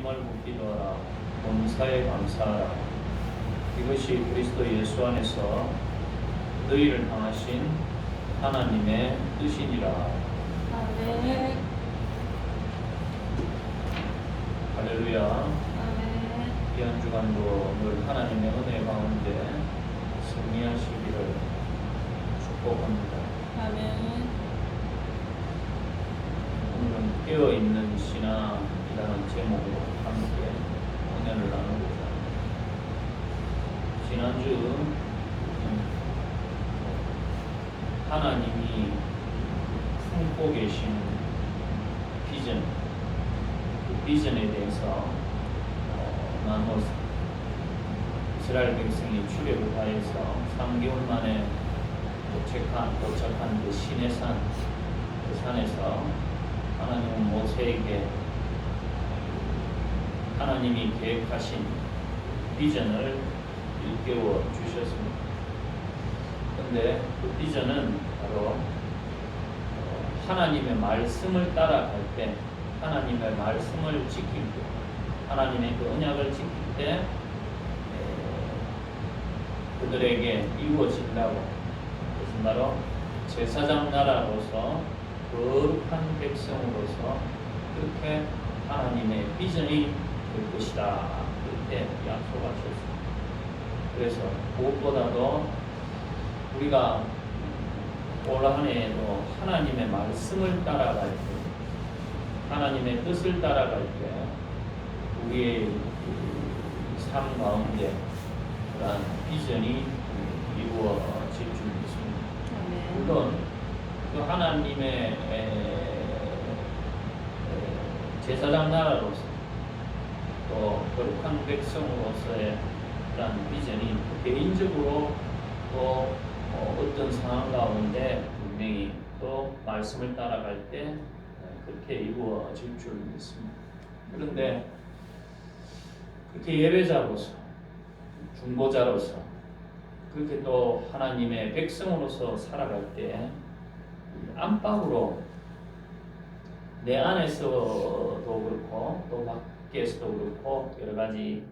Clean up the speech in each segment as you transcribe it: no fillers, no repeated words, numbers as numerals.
힘을 붓기도 하라. 범사에 감사하라. 이것이 그리스도 예수 안에서 너희를 향하신 하나님의 뜻이니라. 아멘. 할렐루야. 아멘. 이 한 주간도 늘 하나님의 은혜 가운데 승리하시기를 축복합니다. 아멘. 오늘은 깨어있는 신앙이라는 제목으로 함께 은혜를 나누고자 합니다. 지난주 하나님이 품고 계신 비전, 그 비전에 대해서 나누어서 이스라엘 백성이 출애굽을 하여서 3개월 만에 도착한 그 시내산, 그 산에서 하나님은 모세에게 하나님이 계획하신 비전을 일깨워 주셨습니다. 그런데 그 비전은 바로 하나님의 말씀을 따라갈 때, 하나님의 말씀을 지킬 때, 하나님의 그 언약을 지킬 때 그들에게 이루어진다고. 그것은 바로 제사장 나라로서 거룩한 백성으로서 그렇게 하나님의 비전이 될 것이다. 그렇게 약속하셨습니다. 그래서 무엇보다도 우리가 올 한 해에도 하나님의 말씀을 따라갈 때, 하나님의 뜻을 따라갈 때 우리의 삶 가운데 그러한 비전이 이루어질 줄 믿습니다. 물론 그 하나님의 제사장 나라로서 또 거룩한 백성으로서의 그런 비전이 개인적으로 또 어떤 상황 가운데 분명히 또 말씀을 따라갈 때 그렇게 이루어질 줄 믿습니다. 그런데 그렇게 예배자로서, 중보자로서, 그렇게 또 하나님의 백성으로서 살아갈 때 안팎으로 내 안에서도 그렇고 또 밖에서도 그렇고 여러 가지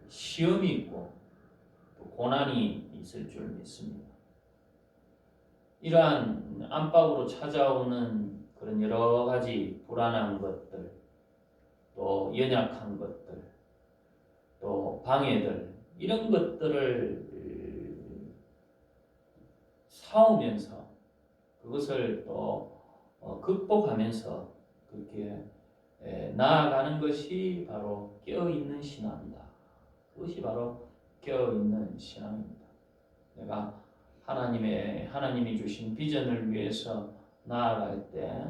시험이 있고 또 고난이 있을 줄 믿습니다. 이러한 안팎으로 찾아오는 그런 여러 가지 불안한 것들, 또 연약한 것들, 또 방해들, 이런 것들을 싸우면서 그것을 또 극복하면서 그렇게 나아가는 것이 바로 깨어있는 신앙이다. 그것이 바로 깨어있는 신앙입니다. 내가 하나님이 주신 비전을 위해서 나아갈 때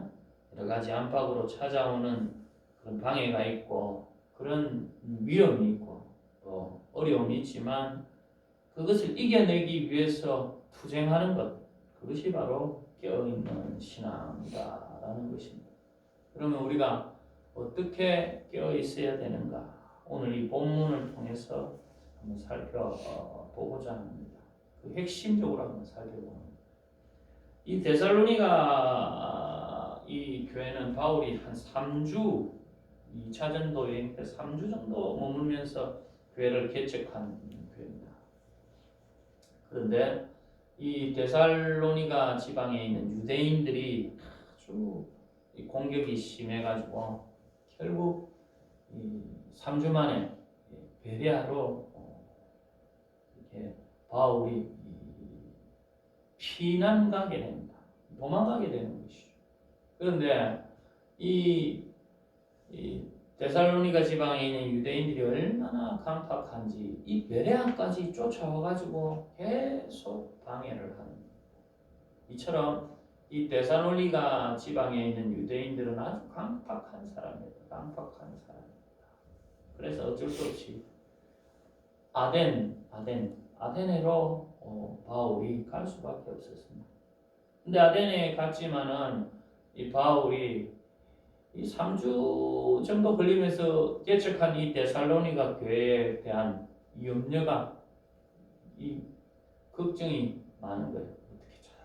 여러 가지 안팎으로 찾아오는 그런 방해가 있고 그런 위험이 있고 또 어려움이 있지만 그것을 이겨내기 위해서 투쟁하는 것, 그것이 바로 깨어있는 신앙이다라는 것입니다. 그러면 우리가 어떻게 깨어있어야 되는가? 오늘 이 본문을 통해서 한번 살펴보고자 합니다. 그 핵심적으로 한번 살펴봅니다. 이 데살로니가 이 교회는 바울이 한 3주 2차 전도 여행 때 3주 정도 머물면서 교회를 개척한 교회입니다. 그런데 이 데살로니가 지방에 있는 유대인들이 아주 공격이 심해가지고 결국 3주 만에 베레아로 이렇게 바울이 피난 가게 됩니다. 도망가게 되는 것이죠. 그런데 이 데살로니가 지방에 있는 유대인들이 얼마나 강팍한지 이 베레아까지 쫓아와가지고 계속 방해를 하는 겁니다. 이처럼 이 데살로니가 지방에 있는 유대인들은 아주 강팍한 사람입니다. 강팍한 사람입니다. 그래서 어쩔 수 없이 아데네로 바울이 갈 수밖에 없었습니다. 근데 아데네에 갔지만은 이 바울이 이 3주 정도 걸리면서 개척한 이 데살로니가 교회에 대한 염려가, 이 걱정이 많은 거예요.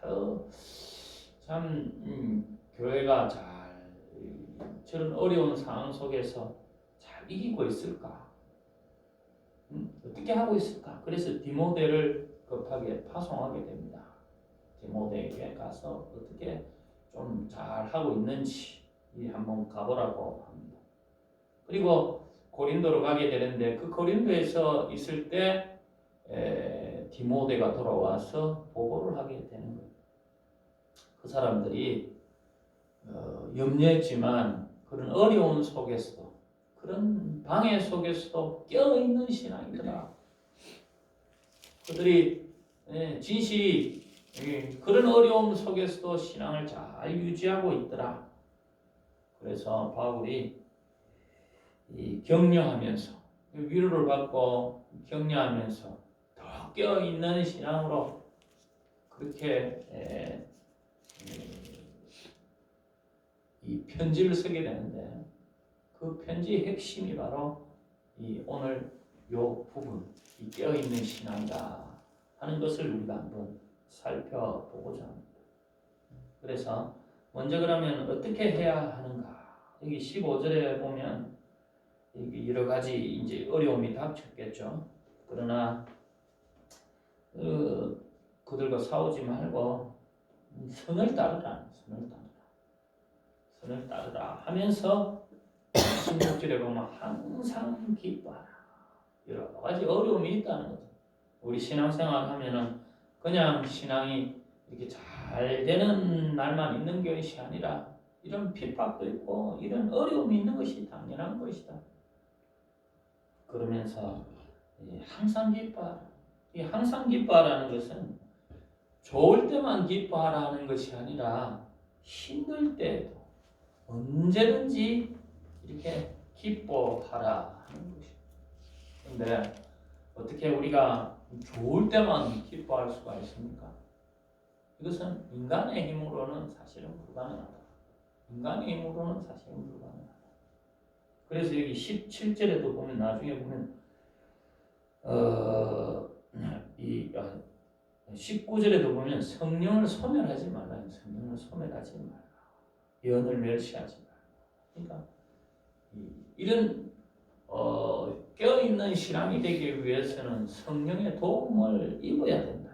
어떻게 참 교회가 잘 저런 어려운 상황 속에서 잘 이기고 있을까? 어떻게 하고 있을까? 그래서 디모데를 급하게 파송하게 됩니다. 디모데에게 가서 어떻게 좀 잘 하고 있는지 한번 가보라고 합니다. 그리고 고린도로 가게 되는데 그 고린도에서 있을 때 디모데가 돌아와서 보고를 하게 되는 거예요. 그 사람들이 염려했지만 그런 어려운 속에서도 그런 방해 속에서도 껴있는 신앙이더라. 그들이 진실이 그런 어려움 속에서도 신앙을 잘 유지하고 있더라. 그래서 바울이 격려하면서 위로를 받고 격려하면서 더 껴있는 신앙으로 그렇게 이 편지를 쓰게 되는데 그 편지의 핵심이 바로 이 오늘 요 부분 이 깨어있는 신앙이다 하는 것을 우리가 한번 살펴보고자 합니다. 그래서 먼저 그러면 어떻게 해야 하는가? 여기 15절에 보면 여러 가지 이제 어려움이 닥쳤겠죠. 그러나 그들과 싸우지 말고 선을 따르라. 선을 따르라 하면서 16절에 보면 항상 기뻐하라. 여러 가지 어려움이 있다는 거죠. 우리 신앙생활 하면은 그냥 신앙이 이렇게 잘 되는 날만 있는 것이 아니라 이런 핍박도 있고 이런 어려움이 있는 것이 당연한 것이다. 그러면서 항상 기뻐하라. 이 항상 기뻐하라는 것은 좋을 때만 기뻐하라는 것이 아니라 힘들 때에도 언제든지 이렇게 기뻐하라 하는 것이에요. 그런데 어떻게 우리가 좋을 때만 기뻐할 수가 있습니까? 이것은 인간의 힘으로는 사실은 불가능하다. 인간의 힘으로는 사실은 불가능하다. 그래서 여기 17절에도 보면 나중에 보면 19절에도 보면 성령을 소멸하지 말라. 성령을 소멸하지 말라. 예언을 멸시하지 말라. 그러니까 이런 깨어있는 신앙이 되기 위해서는 성령의 도움을 입어야 된다.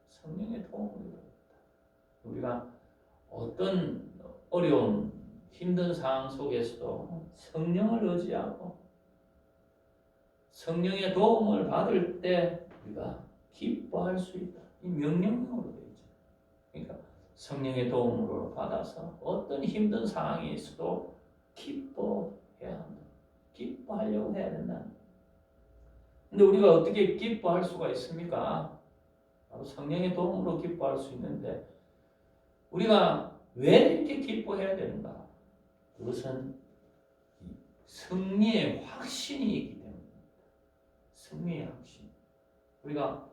성령의 도움을 입어야 된다. 우리가 어떤 어려운 힘든 상황 속에서도 성령을 의지하고 성령의 도움을 받을 때 우리가 기뻐할 수 있다. 이 명령으로 되어 있죠. 그러니까 성령의 도움으로 받아서 어떤 힘든 상황이 있어도 기뻐해야 한다. 기뻐하려고 해야 된다. 근데 우리가 어떻게 기뻐할 수가 있습니까? 바로 성령의 도움으로 기뻐할 수 있는데 우리가 왜 이렇게 기뻐해야 되는가? 그것은 승리의 확신이 있기 때문입니다. 승리의 확신. 우리가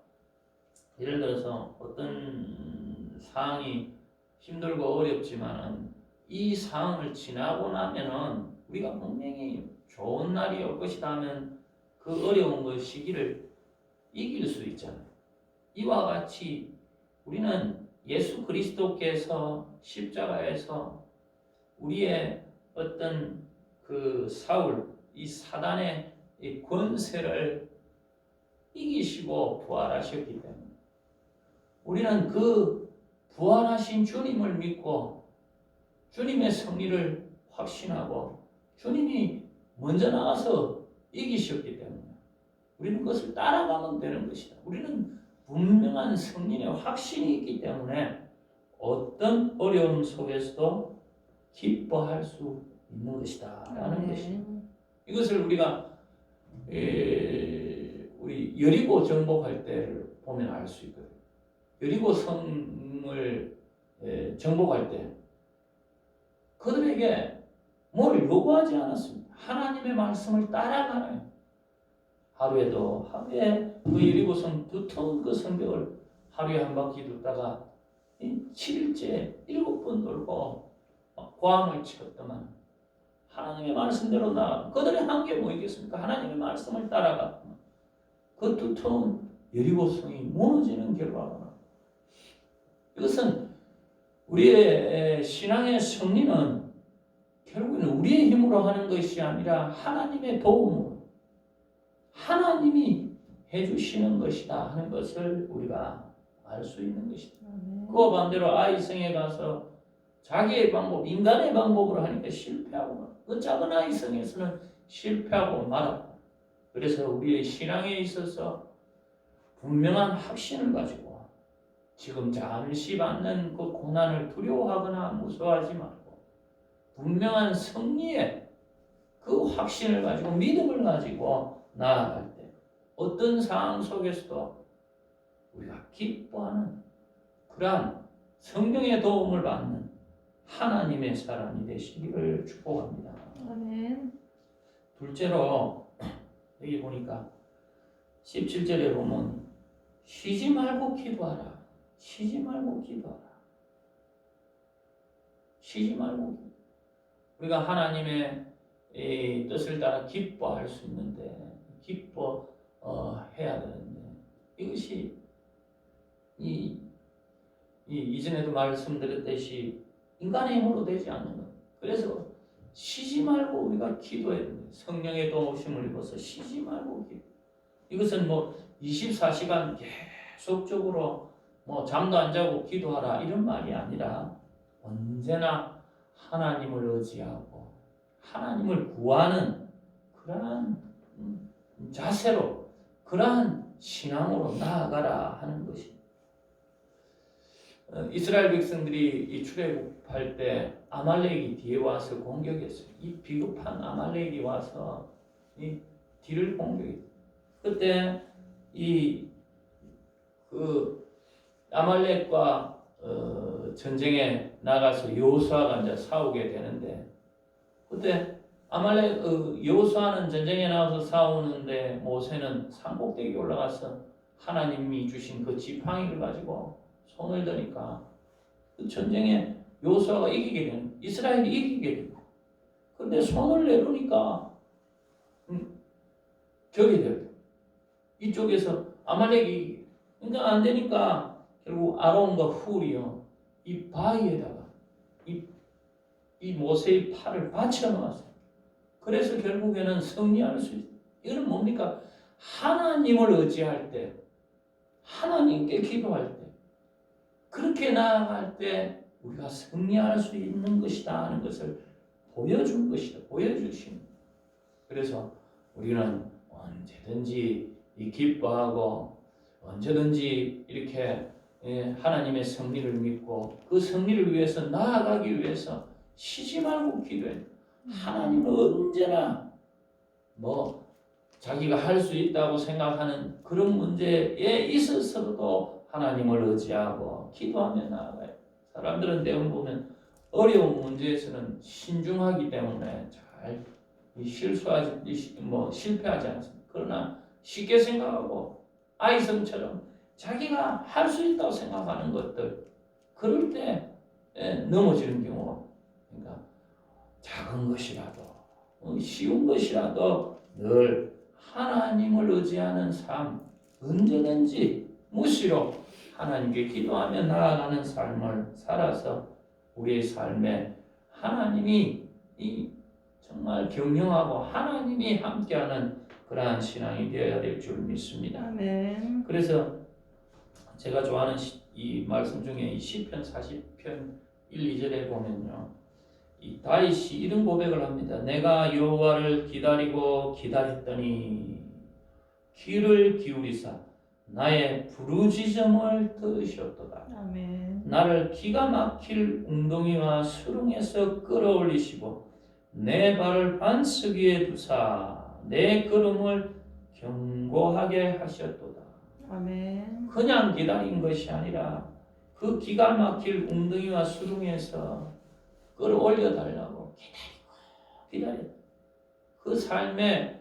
예를 들어서 어떤 상황이 힘들고 어렵지만 이 상황을 지나고 나면은 우리가 분명히 좋은 날이 올 것이다 하면 그 어려운 그 시기를 이길 수 있잖아요. 이와 같이 우리는 예수 그리스도께서 십자가에서 우리의 어떤 그 사울, 이 사단의 이 권세를 이기시고 부활하셨기 때문에 우리는 그 부활하신 주님을 믿고 주님의 승리를 확신하고 주님이 먼저 나가서 이기셨기 때문에 우리는 그것을 따라가면 되는 것이다. 우리는 분명한 승리의 확신이 있기 때문에 어떤 어려움 속에서도 기뻐할 수 있는 것이다 라는 것입니다. 이것을 우리가 우리 여리고 정복할 때를 보면 알 수 있거든요. 여리고 성을 정복할 때 그들에게 뭘 요구하지 않았습니다. 하나님의 말씀을 따라가는 하루에 그 여리고성 두터운 그 성벽을 하루에 한 바퀴 돌다가 7일째 7번 돌고 고함을 치렀더만 하나님의 말씀대로 그들의 한계 뭐 있겠습니까? 하나님의 말씀을 따라가 그 두터운 여리고성이 무너지는 결과가 납니다. 이것은 우리의 신앙의 승리는 결국에는 우리의 힘으로 하는 것이 아니라 하나님의 도움으로 하나님이 해주시는 것이다 하는 것을 우리가 알 수 있는 것이다. 그와 반대로 아이성에 가서 자기의 방법, 인간의 방법으로 하니까 실패하고 그 작은 아이성에서는 실패하고 말았다. 그래서 우리의 신앙에 있어서 분명한 확신을 가지고 지금 잠시 받는 그 고난을 두려워하거나 무서워하지 말고 분명한 승리의 그 확신을 가지고 믿음을 가지고 나아갈 때 어떤 상황 속에서도 우리가 기뻐하는 그러한 성령의 도움을 받는 하나님의 사람이 되시기를 축복합니다. 아멘. 둘째로 여기 보니까 17절에 보면 쉬지 말고 기도하라. 쉬지 말고 기도하라. 쉬지 말고 우리가 하나님의 이 뜻을 따라 기뻐할 수 있는데 기뻐해야 되는데 이것이 이전에도 말씀드렸듯이 인간의 힘으로 되지 않는 것. 그래서 쉬지 말고 우리가 기도해야 됩니다. 성령의 도우심을 입어서 쉬지 말고 기도. 이것은 뭐 24시간 계속적으로 뭐 잠도 안 자고 기도하라 이런 말이 아니라 언제나 하나님을 의지하고 하나님을 구하는 그러한 자세로 그러한 신앙으로 나아가라 하는 것입니다. 이스라엘 백성들이 이 출애굽할 때 아말렉이 뒤에 와서 공격했어요. 이 비겁한 아말렉이 와서 이 뒤를 공격했어요. 그때 그 아말렉과 전쟁에 나가서 여호수아가 이제 싸우게 되는데 그때 아말렉 여호수아는 전쟁에 나가서 싸우는데 모세는 산꼭대기에 올라가서 하나님이 주신 그 지팡이를 가지고 손을 드니까 그 전쟁에 여호수아가 이기게 되는 이스라엘이 이기게 되고 그런데 손을 내놓으니까 적이 돼요. 이쪽에서 아말렉이 그러니까 안 되니까 결국 아론과 훌이요 이 바위에다가 이 모세의 팔을 받쳐 놓았어요. 그래서 결국에는 승리할 수 있어요. 이건 뭡니까? 하나님을 의지할 때 하나님께 기도할 때 그렇게 나아갈 때 우리가 승리할 수 있는 것이다 하는 것을 보여준 것이다. 보여주신. 그래서 우리는 언제든지 기뻐하고 언제든지 이렇게 하나님의 승리를 믿고 그 승리를 위해서 나아가기 위해서 쉬지 말고 기도해. 하나님은 언제나 뭐 자기가 할 수 있다고 생각하는 그런 문제에 있어서도 하나님을 의지하고 기도하며 나아가요. 사람들은 대부분 보면 어려운 문제에서는 신중하기 때문에 잘 실패하지 않습니다. 그러나 쉽게 생각하고 아이성처럼 자기가 할 수 있다고 생각하는 것들 그럴 때 넘어지는 경우 그러니까 작은 것이라도 쉬운 것이라도 늘 하나님을 의지하는 삶 언제든지 무시로 하나님께 기도하며 나아가는 삶을 살아서 우리의 삶에 하나님이 정말 경영하고 하나님이 함께하는 그러한 신앙이 되어야 될 줄 믿습니다. 아멘. 그래서 제가 좋아하는 이 말씀 중에 이 시편 40편 1, 2절에 보면요. 이 다윗이 이런 고백을 합니다. 내가 여호와를 기다리고 기다렸더니 귀를 기울이사 나의 부르짖음을 들으셨도다. 아멘. 나를 기가 막힐 웅덩이와 수렁에서 끌어올리시고 내 발을 반석 위에 두사 내 걸음을 견고하게 하셨도다. 아멘. 그냥 기다린 것이 아니라 그 기가 막힐 웅덩이와 수렁에서 끌어올려 달라고 기다려. 그 삶에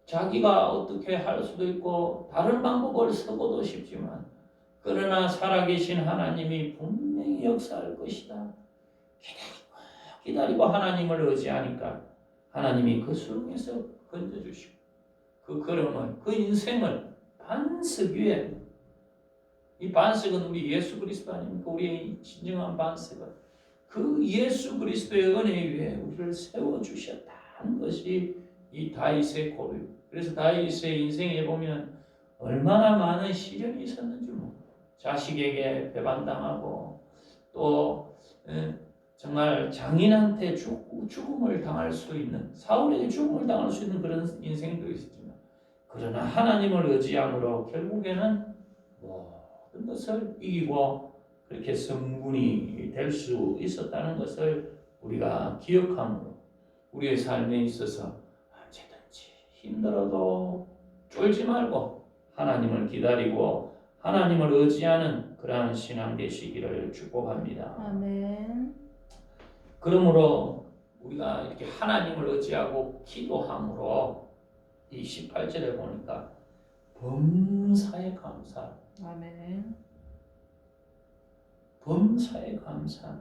자기가 어떻게 할 수도 있고 다른 방법을 쓰고도 싶지만 그러나 살아계신 하나님이 분명히 역사할 것이다. 기다리고 하나님을 의지하니까 하나님이 그 수렁에서 건져주시고 그 걸음을 그 인생을 반석 위에 이 반석은 우리 예수 그리스도 아닙니까? 우리의 진정한 반석은 그 예수 그리스도의 은혜 위에 우리를 세워주셨다는 것이 이 다윗의 고백. 그래서 다윗의 인생에 보면 얼마나 많은 시련이 있었는지 모릅니다. 자식에게 배반당하고 또 정말 장인한테 죽음을 당할 수 있는, 사울에게 죽음을 당할 수 있는 그런 인생도 있었지만, 그러나 하나님을 의지함으로 결국에는 모든 것을 이기고 그렇게 성군이 될 수 있었다는 것을 우리가 기억함으로 우리의 삶에 있어서 언제든지 힘들어도 쫄지 말고 하나님을 기다리고 하나님을 의지하는 그러한 신앙 되시기를 축복합니다. 아멘. 그러므로 우리가 이렇게 하나님을 의지하고 기도함으로 이 18절에 보니까 범사에 감사, 아멘. 범사에 감사.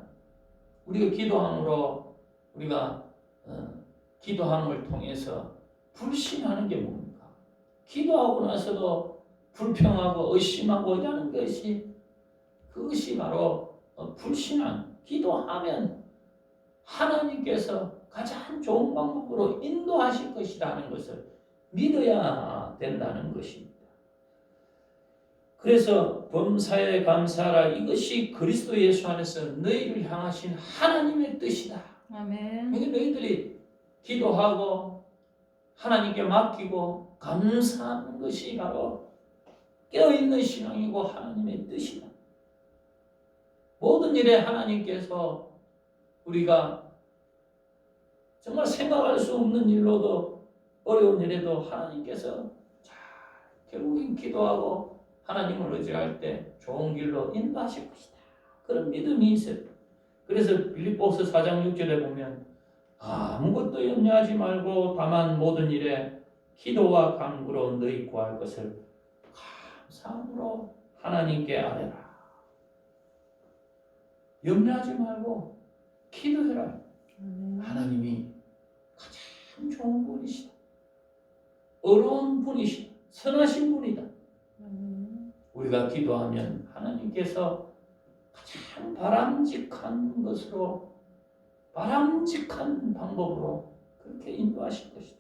우리가 기도함으로 우리가 기도함을 통해서 불신하는 게 뭡니까? 기도하고 나서도 불평하고 의심하고 이러는 것이, 그것이 바로 불신한, 기도하면 하나님께서 가장 좋은 방법으로 인도하실 것이라는 것을 믿어야 된다는 것입니다. 그래서 범사에 감사하라, 이것이 그리스도 예수 안에서 너희를 향하신 하나님의 뜻이다. 아멘. 그러니까 너희들이 기도하고 하나님께 맡기고 감사하는 것이 바로 깨어있는 신앙이고 하나님의 뜻이다. 모든 일에 하나님께서 우리가 정말 생각할 수 없는 일로도, 어려운 일에도 하나님께서 결국엔 기도하고 하나님을 의지할 때 좋은 길로 인도하실 것이다. 그런 믿음이 있어요. 그래서 빌립보서 4장 6절에 보면 아무것도 염려하지 말고 다만 모든 일에 기도와 간구로 너희 구할 것을 감사함으로 하나님께 아뢰라. 염려하지 말고 기도해라. 하나님이 가장 좋은 분이시다. 어려운 분이시다. 선하신 분이다. 우리가 기도하면 하나님께서 가장 바람직한 것으로, 바람직한 방법으로 그렇게 인도하실 것이다.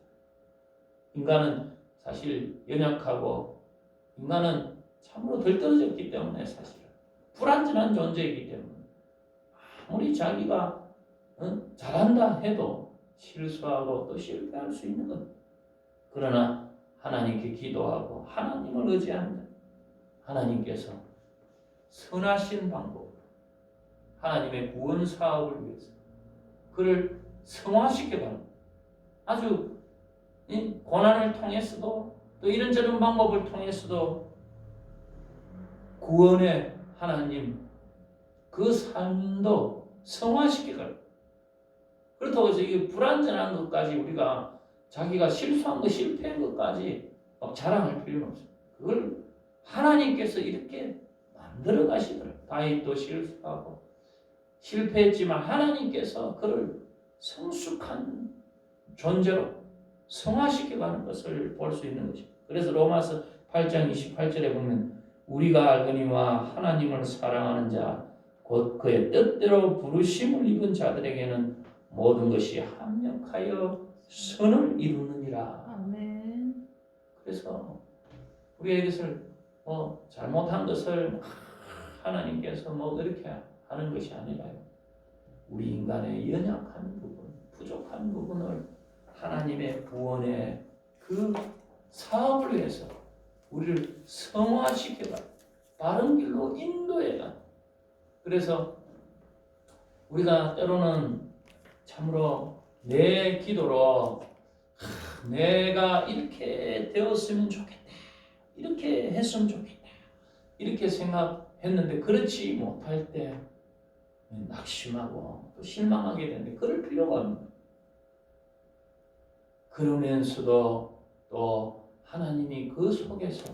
인간은 사실 연약하고 인간은 참으로 덜떨어졌기 때문에, 사실은 불완전한 존재이기 때문에 아무리 자기가 잘한다 해도 실수하고 또 실패할 수 있는 것. 그러나 하나님께 기도하고 하나님을 의지하면 하나님께서 선하신 방법, 하나님의 구원 사업을 위해서 그를 성화시켜 가는, 아주 고난을 통해서도 또 이런저런 방법을 통해서도 구원의 하나님 그 삶도 성화시켜 가는. 그렇다고 해서 이게 불완전한 것까지 우리가 자기가 실수한 것, 실패한 것까지 막 자랑할 필요는 없어요. 그걸 하나님께서 이렇게 만들어 가시더라. 다윗도 실수하고 실패했지만 하나님께서 그를 성숙한 존재로 성화시켜가는 것을 볼 수 있는 것입니다. 그래서 로마서 8장 28절에 보면 우리가 알거니와 하나님을 사랑하는 자 곧 그의 뜻대로 부르심을 입은 자들에게는 모든 것이 합력하여 선을 이루느니라. 아멘. 그래서 우리가 이것을 잘못한 것을 하나님께서 이렇게 하는 것이 아니라요. 우리 인간의 연약한 부분, 부족한 부분을 하나님의 구원의 그 사업을 위해서 우리를 성화시켜가 바른 길로 인도해가. 그래서 우리가 때로는 참으로 내 기도로 내가 이렇게 되었으면 좋겠다, 이렇게 했으면 좋겠다, 이렇게 생각했는데 그렇지 못할 때 낙심하고 또 실망하게 되는데 그럴 필요가 없는 거예요. 그러면서도 또 하나님이 그 속에서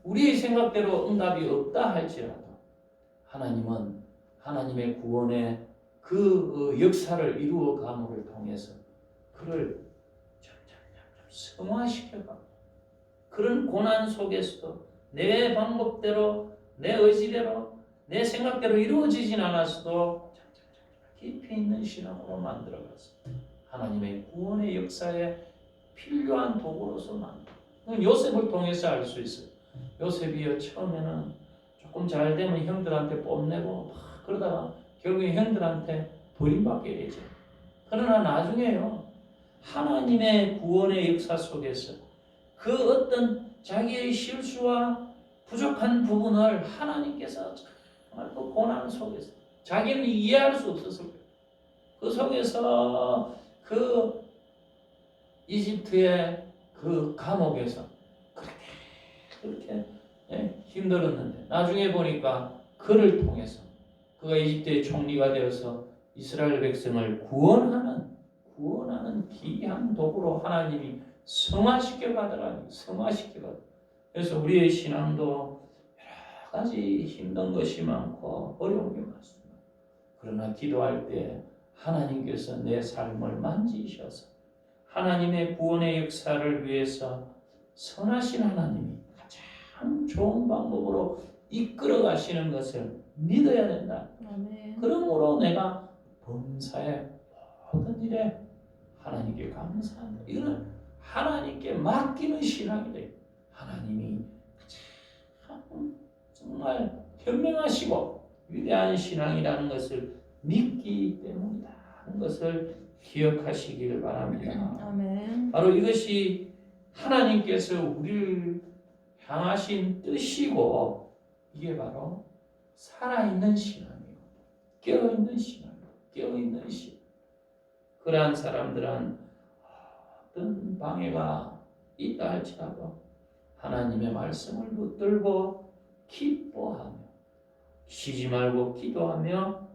우리의 생각대로 응답이 없다 할지라도 하나님은 하나님의 구원의 그 역사를 이루어감을 통해서 그를 점점 성화시켜가고, 그런 고난 속에서도 내 방법대로, 내 의지대로, 내 생각대로 이루어지진 않았어도 깊이 있는 신앙으로 만들어갔습니다. 하나님의 구원의 역사에 필요한 도구로서 만들어. 요셉을 통해서 알 수 있어요. 요셉이 처음에는 조금 잘 되면 형들한테 뽐내고 막 그러다가 결국에 형들한테 버림받게 되죠. 그러나 나중에요, 하나님의 구원의 역사 속에서 그 어떤 자기의 실수와 부족한 부분을 하나님께서 정말 그 고난 속에서 자기는 이해할 수 없었을 거예요. 그 속에서 그 이집트의 그 감옥에서 그렇게 힘들었는데 나중에 보니까 그를 통해서 그가 이집트의 총리가 되어서 이스라엘 백성을 구원하는 귀한 도구로 하나님이 성화시켜 가더라니. 그래서 우리의 신앙도 여러 가지 힘든 것이 많고 어려운 게 많습니다. 그러나 기도할 때 하나님께서 내 삶을 만지셔서 하나님의 구원의 역사를 위해서 선하신 하나님이 가장 좋은 방법으로 이끌어 가시는 것을 믿어야 된다. 아멘. 그러므로 내가 범사의 모든 일에 하나님께 감사한다. 이거는 하나님께 맡기는 신앙이 돼요. 하나님이 참 정말 현명하시고 위대한 신앙이라는 것을 믿기 때문이다 하는 것을 기억하시기를 바랍니다. 아멘. 바로 이것이 하나님께서 우리를 향하신 뜻이고 이게 바로 살아있는 신앙이에요. 깨어있는 신앙. 그러한 사람들은 어떤 방해가 있다 할지라도 하나님의 말씀을 붙들고 기뻐하며 쉬지 말고 기도하며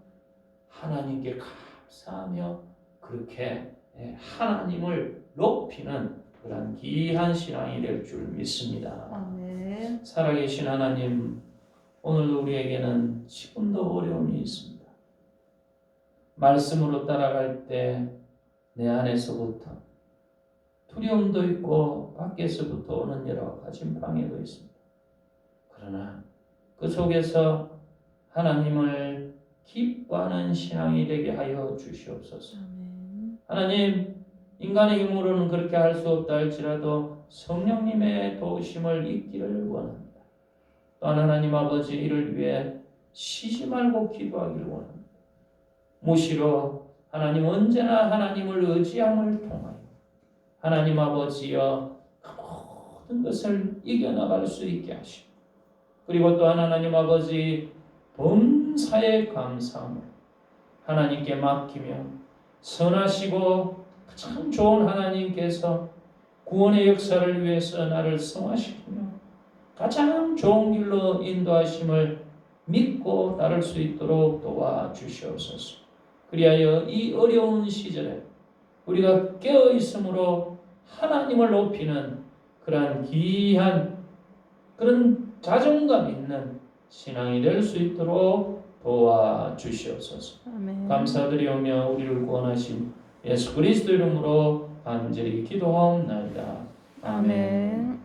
하나님께 감사하며 그렇게 하나님을 높이는 그런 귀한 신앙이 될 줄 믿습니다. 아멘. 살아계신 하나님, 오늘도 우리에게는 지금도 어려움이 있습니다. 말씀으로 따라갈 때 내 안에서부터 두려움도 있고 밖에서부터 오는 여러 가지 방해도 있습니다. 그러나 그 속에서 하나님을 기뻐하는 신앙이 되게 하여 주시옵소서. 아멘. 하나님, 인간의 힘으로는 그렇게 할 수 없다 할지라도 성령님의 도우심을 잊기를 원합니다. 또한 하나님 아버지 이를 위해 쉬지 말고 기도하기를 원합니다. 무시로 하나님 언제나 하나님을 의지함을 통하여 하나님 아버지여 그 모든 것을 이겨나갈 수 있게 하시고 그리고 또한 하나님 아버지 범사에 감사함으로 하나님께 맡기며 선하시고 참 좋은 하나님께서 구원의 역사를 위해서 나를 성화시키며 가장 좋은 길로 인도하심을 믿고 따를 수 있도록 도와주시옵소서. 그리하여 이 어려운 시절에 우리가 깨어있음으로 하나님을 높이는 그러한 귀한 그런 자존감 있는 신앙이 될 수 있도록 도와주시옵소서. 아멘. 감사드리오며 우리를 구원하신 예수 그리스도 이름으로 간절히 기도하옵나이다. 아멘.